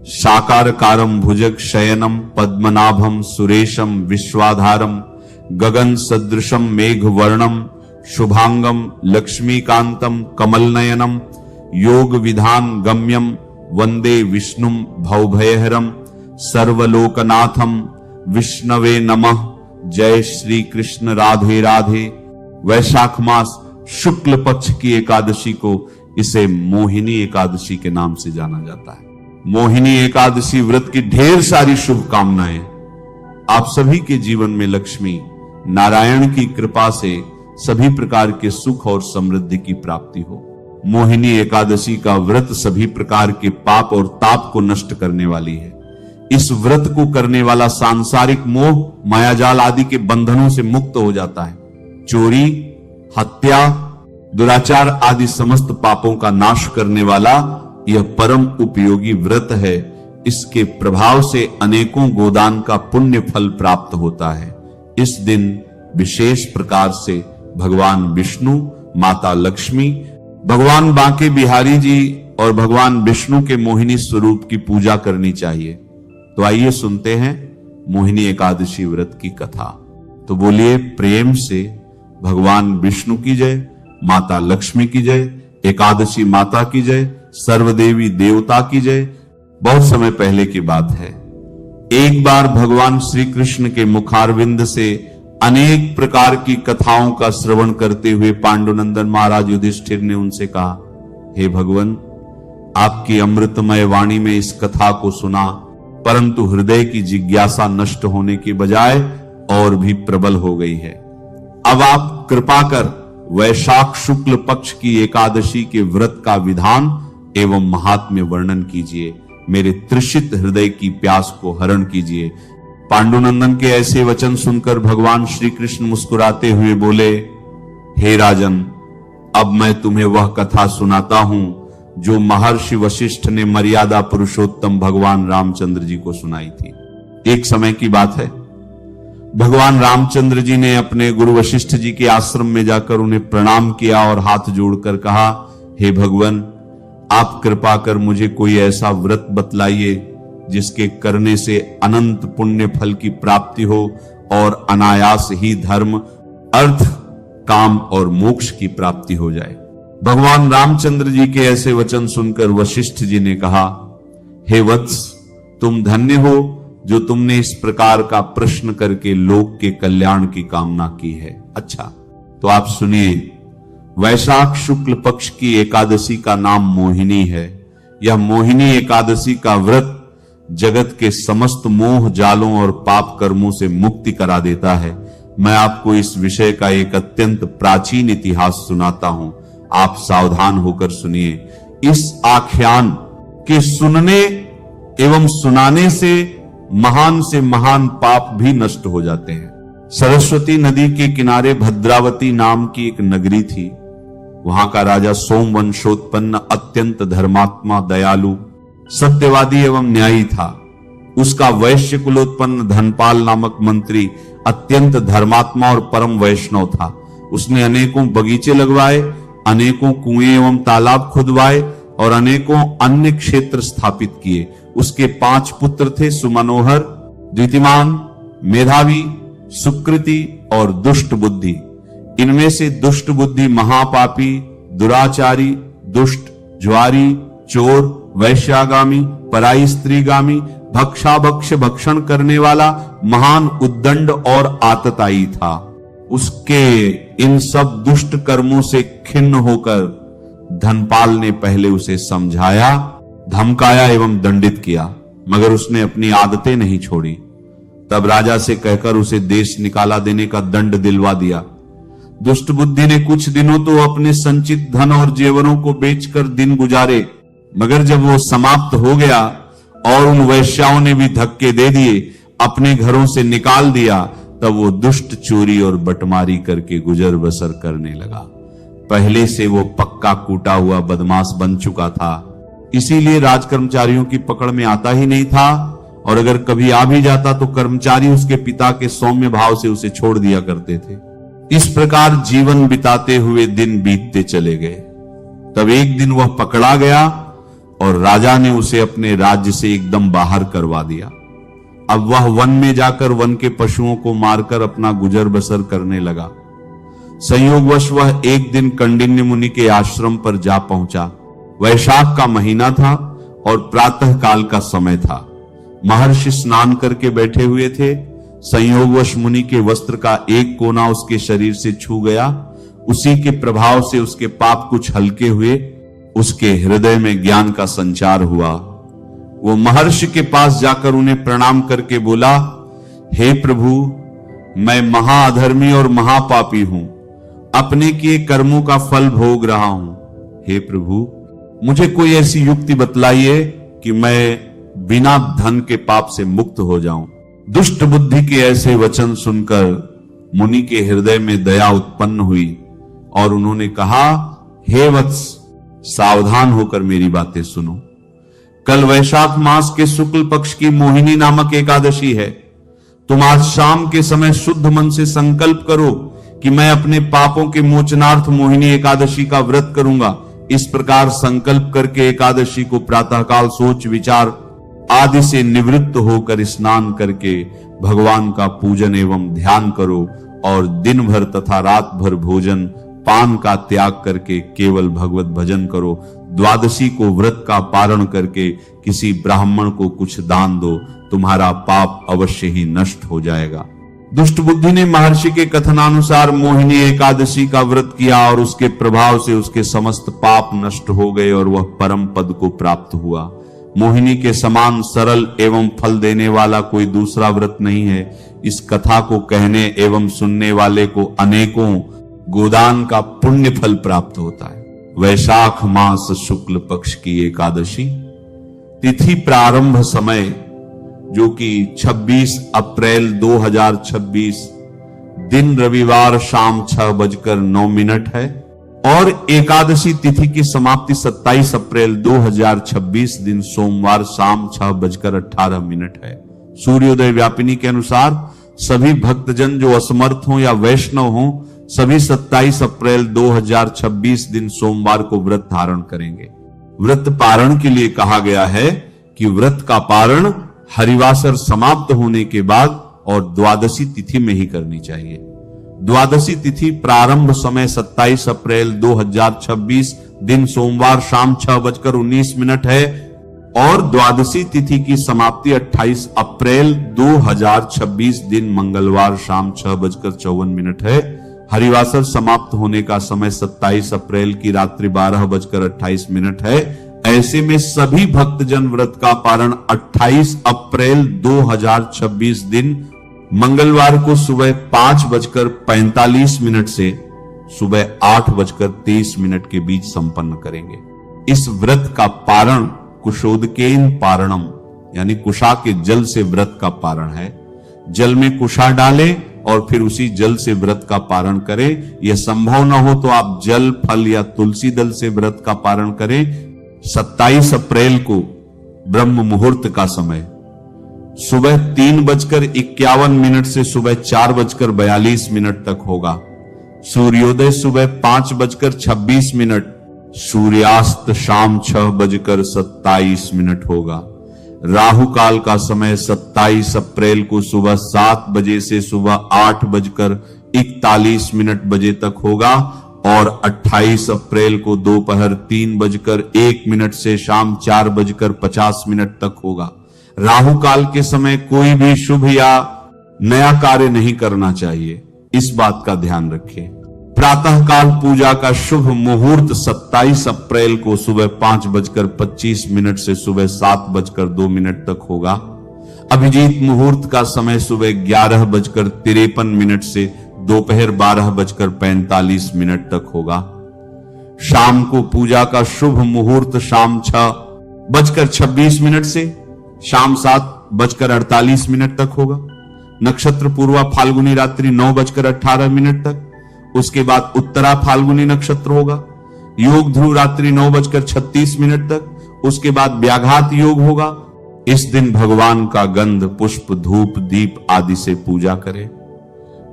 शाकारकारं भुजग शयनम पद्मनाभम सुरेशम विश्वाधारम गगन सदृशम मेघ वर्णम शुभांगम लक्ष्मीकांतम कमलनयनम योग विधान गम्यम वंदे विष्णुम भवभयहरम सर्वलोकनाथम विष्णवे नमः। जय श्री कृष्ण। राधे राधे। वैशाख मास शुक्ल पक्ष की एकादशी को इसे मोहिनी एकादशी के नाम से जाना जाता है। मोहिनी एकादशी व्रत की ढेर सारी शुभकामनाएं आप सभी के जीवन में लक्ष्मी नारायण की कृपा से सभी प्रकार के सुख और समृद्धि की प्राप्ति हो। मोहिनी एकादशी का व्रत सभी प्रकार के पाप और ताप को नष्ट करने वाली है। इस व्रत को करने वाला सांसारिक मोह मायाजाल आदि के बंधनों से मुक्त हो जाता है। चोरी, हत्या, दुराचार आदि समस्त पापों का नाश करने वाला यह परम उपयोगी व्रत है। इसके प्रभाव से अनेकों गोदान का पुण्य फल प्राप्त होता है। इस दिन विशेष प्रकार से भगवान विष्णु, माता लक्ष्मी, भगवान बांके बिहारी जी और भगवान विष्णु के मोहिनी स्वरूप की पूजा करनी चाहिए। तो आइए सुनते हैं मोहिनी एकादशी व्रत की कथा। तो बोलिए प्रेम से भगवान विष्णु की जय, माता लक्ष्मी की जय, एकादशी माता की जय, सर्वदेवी देवता की जय। बहुत समय पहले की बात है। एक बार भगवान श्री कृष्ण के मुखारविंद से अनेक प्रकार की कथाओं का श्रवण करते हुए पांडुनंदन महाराज युधिष्ठिर ने उनसे कहा, हे भगवान, आपकी अमृतमय वाणी में इस कथा को सुना, परंतु हृदय की जिज्ञासा नष्ट होने के बजाय और भी प्रबल हो गई है। अब आप कृपा कर वैशाख शुक्ल पक्ष की एकादशी के व्रत का विधान एवं महात्म्य वर्णन कीजिए। मेरे तृषित हृदय की प्यास को हरण कीजिए। पांडुनंदन के ऐसे वचन सुनकर भगवान श्री कृष्ण मुस्कुराते हुए बोले, हे राजन, अब मैं तुम्हें वह कथा सुनाता हूं जो महर्षि वशिष्ठ ने मर्यादा पुरुषोत्तम भगवान रामचंद्र जी को सुनाई थी। एक समय की बात है, भगवान रामचंद्र जी ने अपने गुरु वशिष्ठ जी के आश्रम में जाकर उन्हें प्रणाम किया और हाथ जोड़कर कहा, हे भगवान, आप कृपा कर मुझे कोई ऐसा व्रत बतलाइए जिसके करने से अनंत पुण्य फल की प्राप्ति हो और अनायास ही धर्म, अर्थ, काम और मोक्ष की प्राप्ति हो जाए। भगवान रामचंद्र जी के ऐसे वचन सुनकर वशिष्ठ जी ने कहा, हे वत्स, तुम धन्य हो जो तुमने इस प्रकार का प्रश्न करके लोक के कल्याण की कामना की है। अच्छा, तो आप सुनिए, वैशाख शुक्ल पक्ष की एकादशी का नाम मोहिनी है। यह मोहिनी एकादशी का व्रत जगत के समस्त मोह जालों और पाप कर्मों से मुक्ति करा देता है। मैं आपको इस विषय का एक अत्यंत प्राचीन इतिहास सुनाता हूं। आप सावधान होकर सुनिए। इस आख्यान के सुनने एवं सुनाने से महान पाप भी नष्ट हो जाते हैं। सरस्वती नदी के किनारे भद्रावती नाम की एक नगरी थी। वहां का राजा सोमवंशोत्पन्न अत्यंत धर्मात्मा, दयालु, सत्यवादी एवं न्यायी था। उसका वैश्य कुलोत्पन्न धनपाल नामक मंत्री अत्यंत धर्मात्मा और परम वैष्णव था। उसने अनेकों बगीचे लगवाए, अनेकों कुएं एवं तालाब खुदवाए और अनेकों अन्य क्षेत्र स्थापित किए। उसके 5 पुत्र थे, सुमनोहर, द्वितीमान, मेधावी, सुकृति और दुष्ट बुद्धि। इनमें से दुष्ट बुद्धि महापापी, दुराचारी, दुष्ट, ज्वारी, चोर, वैश्यागामी, पराई स्त्रीगामी, भक्षाभक्ष भक्षण करने वाला, महान उद्दंड और आतताई था। उसके इन सब दुष्ट कर्मों से खिन्न होकर धनपाल ने पहले उसे समझाया, धमकाया एवं दंडित किया, मगर उसने अपनी आदतें नहीं छोड़ी। तब राजा से कहकर उसे देश निकाला देने का दंड दिलवा दिया। दुष्ट बुद्धि ने कुछ दिनों तो अपने संचित धन और जेवरों को बेचकर दिन गुजारे, मगर जब वो समाप्त हो गया और उन वैश्याओं ने भी धक्के दे दिए, अपने घरों से निकाल दिया, तब वो दुष्ट चोरी और बटमारी करके गुजर बसर करने लगा। पहले से वो पक्का कूटा हुआ बदमाश बन चुका था, इसीलिए राज कर्मचारियों की पकड़ में आता ही नहीं था, और अगर कभी आ भी जाता तो कर्मचारी उसके पिता के सौम्य भाव से उसे छोड़ दिया करते थे। इस प्रकार जीवन बिताते हुए दिन बीतते चले गए। तब एक दिन वह पकड़ा गया और राजा ने उसे अपने राज्य से एकदम बाहर करवा दिया। अब वह वन में जाकर वन के पशुओं को मारकर अपना गुजर बसर करने लगा। संयोगवश वह एक दिन कौंडिन्य मुनि के आश्रम पर जा पहुंचा। वैशाख का महीना था और प्रातः काल का समय था। महर्षि स्नान करके बैठे हुए थे। संयोगवश मुनि के वस्त्र का एक कोना उसके शरीर से छू गया। उसी के प्रभाव से उसके पाप कुछ हल्के हुए। उसके हृदय में ज्ञान का संचार हुआ। वो महर्षि के पास जाकर उन्हें प्रणाम करके बोला, हे प्रभु, मैं महाअधर्मी और महापापी हूं। अपने किए कर्मों का फल भोग रहा हूं। हे प्रभु, मुझे कोई ऐसी युक्ति बतलाइए कि मैं बिना धन के पाप से मुक्त हो जाऊं। दुष्ट बुद्धि के ऐसे वचन सुनकर मुनि के हृदय में दया उत्पन्न हुई और उन्होंने कहा, हे वत्स, सावधान होकर मेरी बातें सुनो। कल वैशाख मास के शुक्ल पक्ष की मोहिनी नामक एकादशी है। तुम आज शाम के समय शुद्ध मन से संकल्प करो कि मैं अपने पापों के मोचनार्थ मोहिनी एकादशी का व्रत करूंगा। इस प्रकार संकल्प करके एकादशी को प्रातःकाल सोच विचार आदि से निवृत्त होकर स्नान करके भगवान का पूजन एवं ध्यान करो और दिन भर तथा रात भर भोजन पान का त्याग करके केवल भगवत भजन करो। द्वादशी को व्रत का पारण करके किसी ब्राह्मण को कुछ दान दो, तुम्हारा पाप अवश्य ही नष्ट हो जाएगा। दुष्ट बुद्धि ने महर्षि के कथनानुसार मोहिनी एकादशी का व्रत किया और उसके प्रभाव से उसके समस्त पाप नष्ट हो गए और वह परम पद को प्राप्त हुआ। मोहिनी के समान सरल एवं फल देने वाला कोई दूसरा व्रत नहीं है। इस कथा को कहने एवं सुनने वाले को अनेकों गोदान का पुण्य फल प्राप्त होता है। वैशाख मास शुक्ल पक्ष की एकादशी तिथि प्रारंभ समय जो कि 26 अप्रैल 2026 दिन रविवार शाम 6:09 है और एकादशी तिथि की समाप्ति 27 अप्रैल 2026 दिन सोमवार शाम 6:18 है। सूर्योदय व्यापिनी के अनुसार सभी भक्तजन जो असमर्थ हों या वैष्णव हों सभी 27 अप्रैल 2026 दिन सोमवार को व्रत धारण करेंगे। व्रत पारण के लिए कहा गया है कि व्रत का पारण हरिवासर समाप्त होने के बाद और द्वादशी तिथि में ही करनी चाहिए। द्वादशी तिथि प्रारंभ समय 27 अप्रैल 2026 दिन सोमवार शाम 6:19 है और द्वादशी तिथि की समाप्ति 28 अप्रैल 2026 दिन मंगलवार शाम 6:54 है। हरिवासर समाप्त होने का समय 27 अप्रैल की रात्रि 12:28 है। ऐसे में सभी भक्तजन व्रत का पारण 28 अप्रैल 2026 दिन मंगलवार को सुबह 5:45 से सुबह 8:23 के बीच संपन्न करेंगे। इस व्रत का पारण कुशोदकेन पारणम यानी कुशा के जल से व्रत का पारण है। जल में कुशा डालें और फिर उसी जल से व्रत का पारण करें। यह संभव न हो तो आप जल फल या तुलसी दल से व्रत का पारण करें। 27 अप्रैल को ब्रह्म मुहूर्त का समय सुबह 3:51 से सुबह 4:42 तक होगा। सूर्योदय सुबह 5:26, सूर्यास्त शाम 6:27 होगा। राहु काल का समय 27 अप्रैल को सुबह 7 बजे से सुबह 8:41 बजे तक होगा और 28 अप्रैल को दोपहर 3:01 से शाम 4:50 तक होगा। राहु काल के समय कोई भी शुभ या नया कार्य नहीं करना चाहिए, इस बात का ध्यान रखें। प्रातःकाल पूजा का शुभ मुहूर्त 27 अप्रैल को सुबह 5:25 से सुबह 7:02 तक होगा। अभिजीत मुहूर्त का समय सुबह 11:53 से दोपहर 12:45 तक होगा। शाम को पूजा का शुभ मुहूर्त शाम 6:26 से शाम 7:48 तक होगा। नक्षत्र पूर्वा फाल्गुनी रात्रि 9:18 तक, उसके बाद उत्तरा फाल्गुनी नक्षत्र होगा। योग ध्रुव रात्रि 9:36 तक, उसके बाद व्याघात योग होगा। इस दिन भगवान का गंध पुष्प धूप दीप आदि से पूजा करें।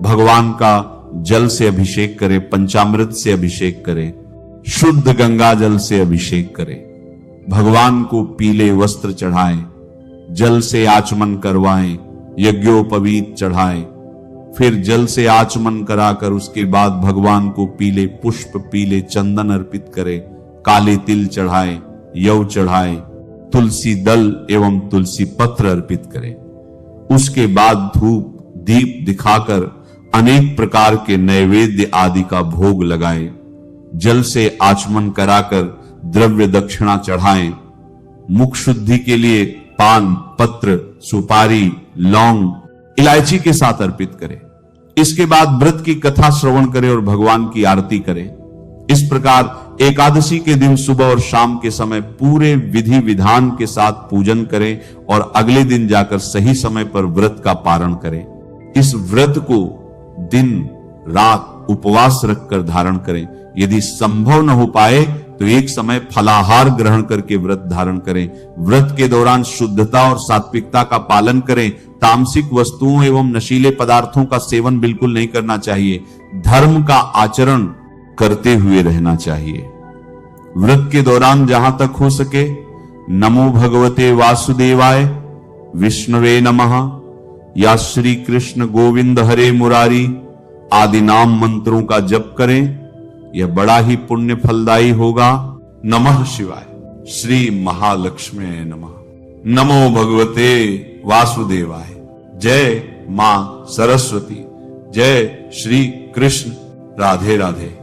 भगवान का जल से अभिषेक करें, पंचामृत से अभिषेक करें, शुद्ध गंगा जल से अभिषेक करें। भगवान को पीले वस्त्र चढ़ाएं, जल से आचमन करवाएं, यज्ञोपवीत चढ़ाएं, फिर जल से आचमन कराकर उसके बाद भगवान को पीले पुष्प, पीले चंदन अर्पित करें, काले तिल चढ़ाएं, यव चढ़ाएं, तुलसी दल एवं तुलसी पत्र अर्पित करें। उसके बाद धूप दीप दिखाकर अनेक प्रकार के नैवेद्य आदि का भोग लगाएं, जल से आचमन कराकर द्रव्य दक्षिणा चढ़ाएं, मुख शुद्धि के लिए पान, पत्र, सुपारी, लौंग, इलायची के साथ अर्पित करें। इसके बाद व्रत की कथा श्रवण करें और भगवान की आरती करें। इस प्रकार एकादशी के दिन सुबह और शाम के समय पूरे विधि विधान के साथ पूजन करें और अगले दिन जाकर सही समय पर व्रत का पारण करें। इस व्रत को दिन रात उपवास रखकर धारण करें। यदि संभव न हो पाए तो एक समय फलाहार ग्रहण करके व्रत धारण करें। व्रत के दौरान शुद्धता और सात्विकता का पालन करें। तामसिक वस्तुओं एवं नशीले पदार्थों का सेवन बिल्कुल नहीं करना चाहिए। धर्म का आचरण करते हुए रहना चाहिए। व्रत के दौरान जहां तक हो सके नमो भगवते वासुदेवाय, विष्णुवे नमः या श्री कृष्ण गोविंद हरे मुरारी आदि नाम मंत्रों का जप करें। यह बड़ा ही पुण्य फलदायी होगा। नमः शिवाय। श्री महालक्ष्मी नमः। नमो भगवते वासुदेवाय। जय मां सरस्वती। जय श्री कृष्ण। राधे राधे।